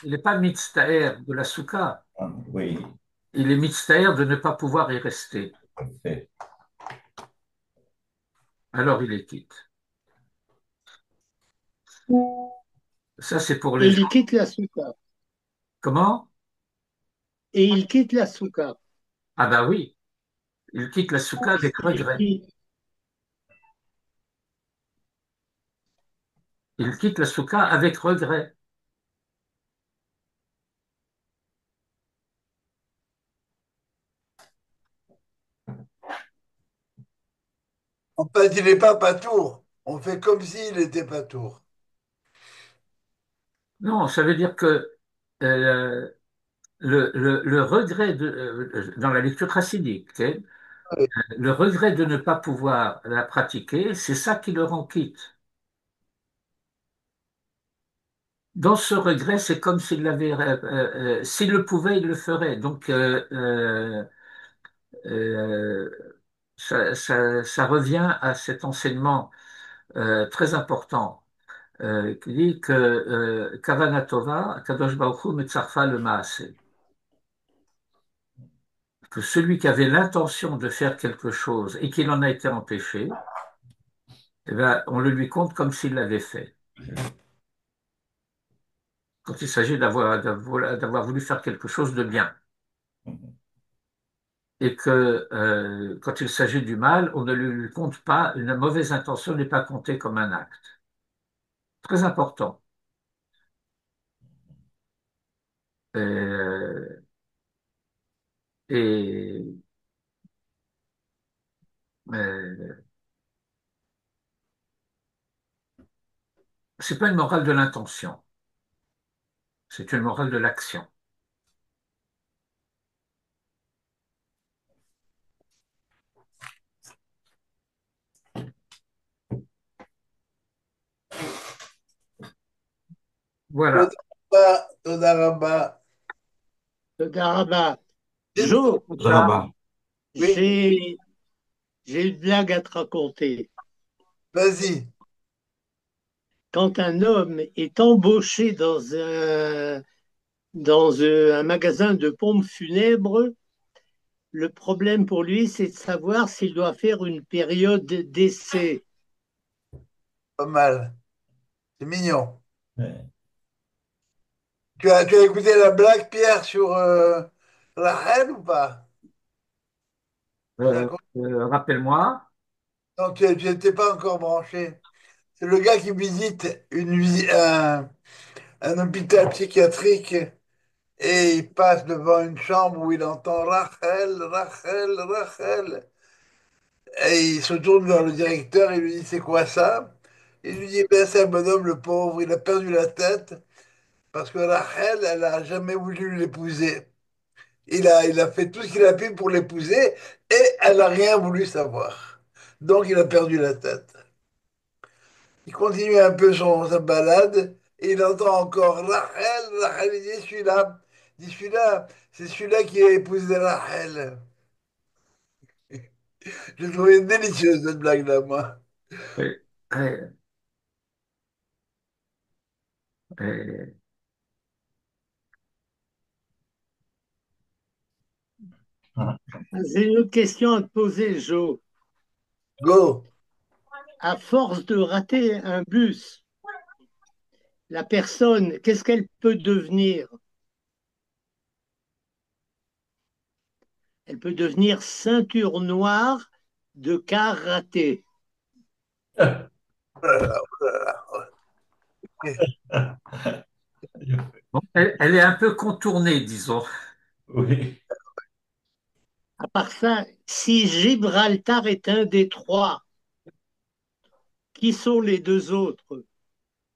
Il n'est pas mitztaher de la souka, oui, il est mitztaher de ne pas pouvoir y rester. parfait. Alors il est quitte. Ça, c'est pour Et les gens. il quitte la souka. Comment? Et il quitte la souka. Ah ben oui, il quitte la souka avec Il regret. quitte- Il quitte la souka avec regret. en fait, il n'est pas patour. On fait comme s'il était patour. Non, ça veut dire que euh, le regret dans la lecture chassidique, ok, Oui. le regret de ne pas pouvoir la pratiquer, c'est ça qui le rend quitte. Dans ce regret, c'est comme s'il l'avait, s'il le pouvait, il le ferait. Donc, euh, ça revient à cet enseignement très important qui dit que Kavana Tova, Kadosh Baruch Hu Metzarfa le Maaseh, que celui qui avait l'intention de faire quelque chose et qu'il en a été empêché, eh ben, on le lui compte comme s'il l'avait fait. Quand il s'agit d'avoir voulu faire quelque chose de bien. Et que quand il s'agit du mal, on ne lui compte pas, une mauvaise intention n'est pas comptée comme un acte. Très important. Euh, et euh, c'est pas une morale de l'intention, c'est une morale de l'action. Voilà. Toda Rabba. Toda Dites- Jo, Ça, Rabat. Oui, j'ai j'ai une blague à te raconter. vas-y. Quand un homme est embauché dans un magasin de pompes funèbres, le problème pour lui, c'est de savoir s'il doit faire une période d'essai. Pas mal. C'est mignon. Ouais. Tu as écouté la blague, Pierre, sur la reine ou pas? rappelle-moi. Non, tu n'étais pas encore branché. C'est le gars qui visite un hôpital psychiatrique et il passe devant une chambre où il entend Rachel, Rachel, Rachel. Et il se tourne vers le directeur et lui dit, c'est quoi ça? Il lui dit, ben, c'est un bonhomme, le pauvre, il a perdu la tête parce que Rachel, elle a jamais voulu l'épouser. Il a fait tout ce qu'il a pu pour l'épouser et elle n'a rien voulu savoir. Donc il a perdu la tête. Il continue un peu sa balade et il entend encore Rachel, Rachel, il dit celui-là. Il dit celui-là, c'est celui-là qui a épousé Rachel. J'ai trouvé délicieuse cette blague-là, moi. euh, euh, Et- J'ai une autre question à te poser, Joe. Go. À force de rater un bus, la personne, qu'est-ce qu'elle peut devenir? Elle peut devenir ceinture noire de karaté. Oh là là, oh là là. Ok. bon, elle est un peu contournée, disons. Oui. À part ça, si Gibraltar est un des trois, qui sont les deux autres?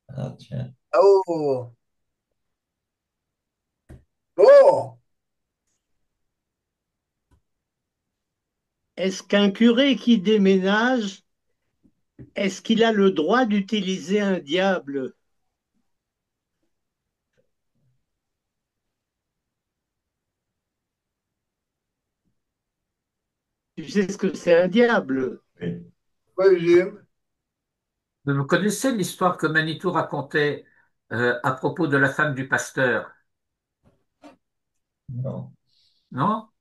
Ah, tiens. Oh. Bon. Est-ce qu'un curé qui déménage, est-ce qu'il a le droit d'utiliser un diable? Tu sais ce que c'est un diable? Oui. Ouais, Jim. Vous connaissez l'histoire que Manitou racontait à propos de la femme du pasteur, Non. non?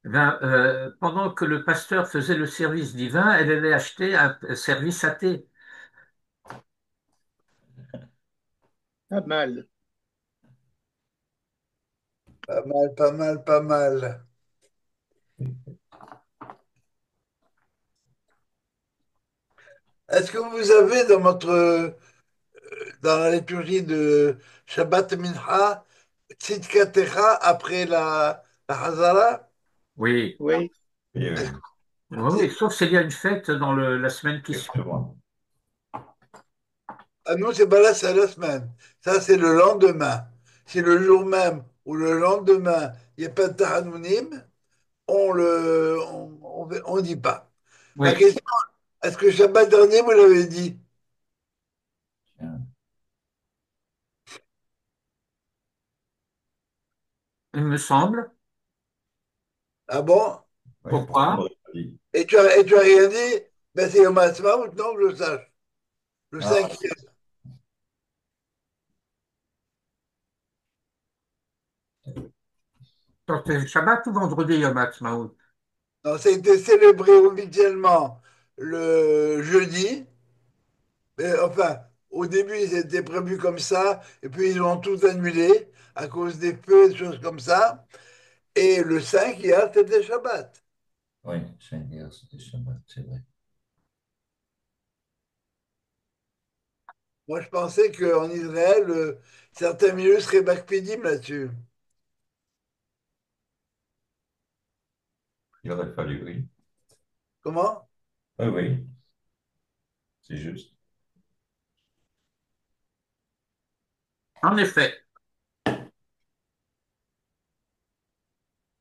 Eh bien, pendant que le pasteur faisait le service divin, elle allait acheter un service athée. Pas mal. Pas mal, pas mal, pas mal. Est-ce que vous avez dans la liturgie de Shabbat Mincha, Tzidkatecha après la Hazara? Oui, Oui. Oui, Est-ce oui. que oui, oui, c'est- sauf s'il y a une fête dans la semaine qui suit. Exactement. Ah non, c'est pas là, c'est la semaine. Ça, c'est le lendemain. Si le jour même ou le lendemain, il n'y a pas de Tahanounim, on dit pas. Ma Oui, question, est-ce que Shabbat dernier, vous l'avez dit? Tiens. il me semble. Ah bon? Oui, moi, je Pourquoi? l'aurais pas dit. Et tu as rien dit? Ben, c'est Yom Ha'atzmaut, non, que je sache. Le Ah, cinquième. C'était Shabbat ou vendredi, Yom Ha'atzmaut? Non, ça a été célébré officiellement le jeudi. Mais, enfin, au début, ils étaient prévus comme ça, et puis ils ont tout annulé à cause des feux, des choses comme ça. Et le 5 hier, c'était Shabbat. oui, Seigneur, c'était Shabbat, c'est vrai. Moi, je pensais qu'en Israël, certains milieux seraient backpédibles là-dessus. Il aurait fallu, oui. Comment? Oui, oui, c'est juste. En effet,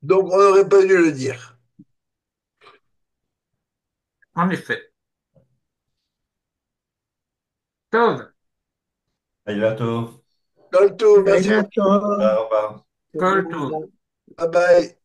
Donc, on n'aurait pas dû le dire. en effet. Tov, Aïlato, Dans le tout, merci Laila beaucoup. Tov, au revoir. kol tov. Bye bye.